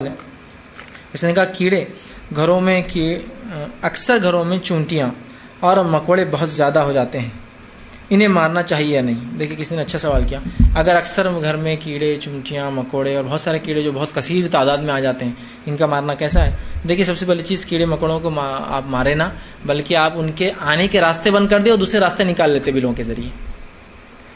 اس نے کہا کیڑے گھروں میں اکثر گھروں میں چونٹیاں اور مکوڑے بہت زیادہ ہو جاتے ہیں، انہیں مارنا چاہیے یا نہیں؟ دیکھیں کسی نے اچھا سوال کیا. اگر اکثر گھر میں کیڑے چونٹیاں مکوڑے اور بہت سارے کیڑے جو بہت کثیر تعداد میں آ جاتے ہیں، ان کا مارنا کیسا ہے؟ دیکھیے سب سے پہلی چیز، کیڑے مکوڑوں کو آپ مارے نہ، بلکہ آپ ان کے آنے کے راستے بند کر دیں اور دوسرے راستے نکال لیتے بلوں کے ذریعے.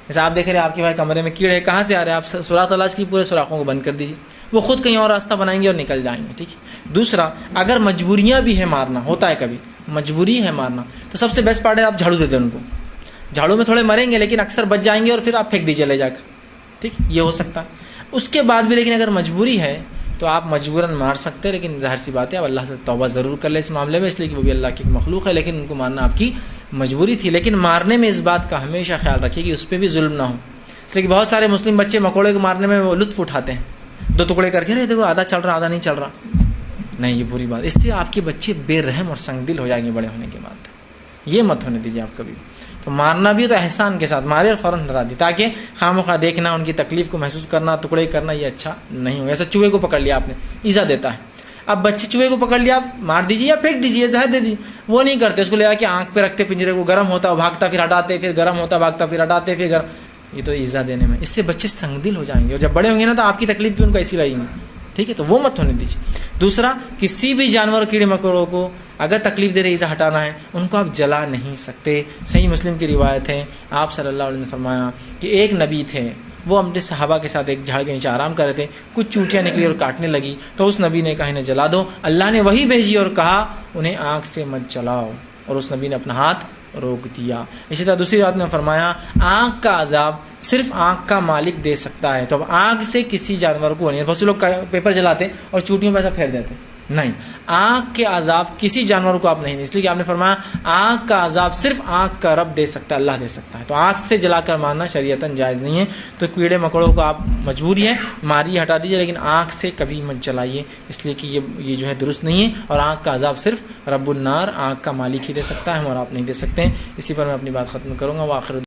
جیسے آپ دیکھ رہے ہیں آپ کے بھائی کمرے میں کیڑے کہاں سے آ رہے ہیں، آپ سوراخ تلاش کی، پورے سوراخوں کو بند کر دیجیے، وہ خود کہیں اور راستہ بنائیں گے اور نکل جائیں گے. ٹھیک ہے. دوسرا، اگر مجبوریاں بھی ہے مارنا، ہوتا ہے کبھی مجبوری ہے مارنا، تو سب سے بیسٹ پارٹ ہے آپ جھاڑو دے دیں ان کو. جھاڑو میں تھوڑے مریں گے لیکن اکثر بچ جائیں گے اور پھر آپ پھینک دیجیے لے جا کر. ٹھیک، یہ ہو سکتا ہے. اس کے بعد بھی لیکن اگر مجبوری ہے تو آپ مجبوراً مار سکتے ہیں، لیکن ظاہر سی بات ہے آپ اللہ سے توبہ ضرور کر لیں اس معاملے میں، اس لیے کہ وہ بھی اللہ کی مخلوق ہے، لیکن ان کو مارنا آپ کی مجبوری تھی. لیکن مارنے میں اس بات کا ہمیشہ خیال رکھیے کہ اس پہ بھی ظلم نہ ہو. اس لیے کہ بہت سارے مسلم بچے مکوڑے کو مارنے میں وہ لطف اٹھاتے ہیں، دو ٹکڑے کر کے دیکھو آدھا چل رہا آدھا نہیں چل رہا. نہیں، یہ بری بات. اس سے آپ کے بچے بے رحم اور سنگ دل ہو جائیں گے بڑے ہونے کے بعد. یہ مت ہونے دیجیے آپ کبھی. تو مارنا بھی تو احسان کے ساتھ مارے اور فوراً ہٹا دی، تاکہ خواہ دیکھنا، ان کی تکلیف کو محسوس کرنا، ٹکڑے کرنا، یہ اچھا نہیں ہو. ایسا چوہے کو پکڑ لیا آپ نے، ایزا دیتا ہے. اب بچے چوہے کو پکڑ لیا، آپ مار دیجیے یا پھینک دیجیے، زہر دے دیجیے. وہ نہیں کرتے، اس کو لے جا کے آنکھ پہ رکھتے پنجرے کو، گرم ہوتا بھاگتا پھر ہٹاتے، پھر گرم ہوتا بھاگتا پھر ہٹاتے، پھر گرم. یہ تو ایزا دینے میں، اس سے بچے سنگ دل ہو جائیں گے، اور جب بڑے ہوں گے نا تو آپ کی تکلیف بھی ان کو ایسی لگے گی. ٹھیک ہے، تو وہ مت ہونے دیجیے. دوسرا، کسی بھی جانور کیڑے مکوڑوں کو اگر تکلیف دے رہی ہے ہٹانا ہے، ان کو آپ جلا نہیں سکتے. صحیح مسلم کی روایت ہے، آپ صلی اللہ علیہ وسلم نے فرمایا کہ ایک نبی تھے، وہ اپنے صحابہ کے ساتھ ایک جھاڑ کے نیچے آرام کر رہے تھے، کچھ چونٹیاں نکلی اور کاٹنے لگی، تو اس نبی نے کہا انہیں جلا دو. اللہ نے وہی بھیجی اور کہا انہیں آگ سے مت جلاؤ، اور اس نبی نے اپنا ہاتھ روک دیا. اسی طرح دوسری بات میں فرمایا آگ کا عذاب صرف آگ کا مالک دے سکتا ہے. تو اب آگ سے کسی جانور کو نہیں. بہت سے لوگ پیپر جلاتے اور چوٹیوں پہ ایسا پھیر دیتے، نہیں، آگ کے عذاب کسی جانور کو آپ نہیں دیں، اس لیے کہ آپ نے فرمایا آگ کا عذاب صرف آگ کا رب دے سکتا ہے، اللہ دے سکتا ہے. تو آگ سے جلا کر مارنا شریعتاً جائز نہیں ہے. تو کیڑے مکوڑوں کو آپ مجبوری ہے ماریے، ہٹا دیجیے، لیکن آگ سے کبھی مت جلائیے، اس لیے کہ یہ جو ہے درست نہیں ہے. اور آگ کا عذاب صرف رب النار، آگ کا مالک ہی دے سکتا ہے، اور آپ نہیں دے سکتے ہیں. اسی پر میں اپنی بات ختم کروں گا. وآخر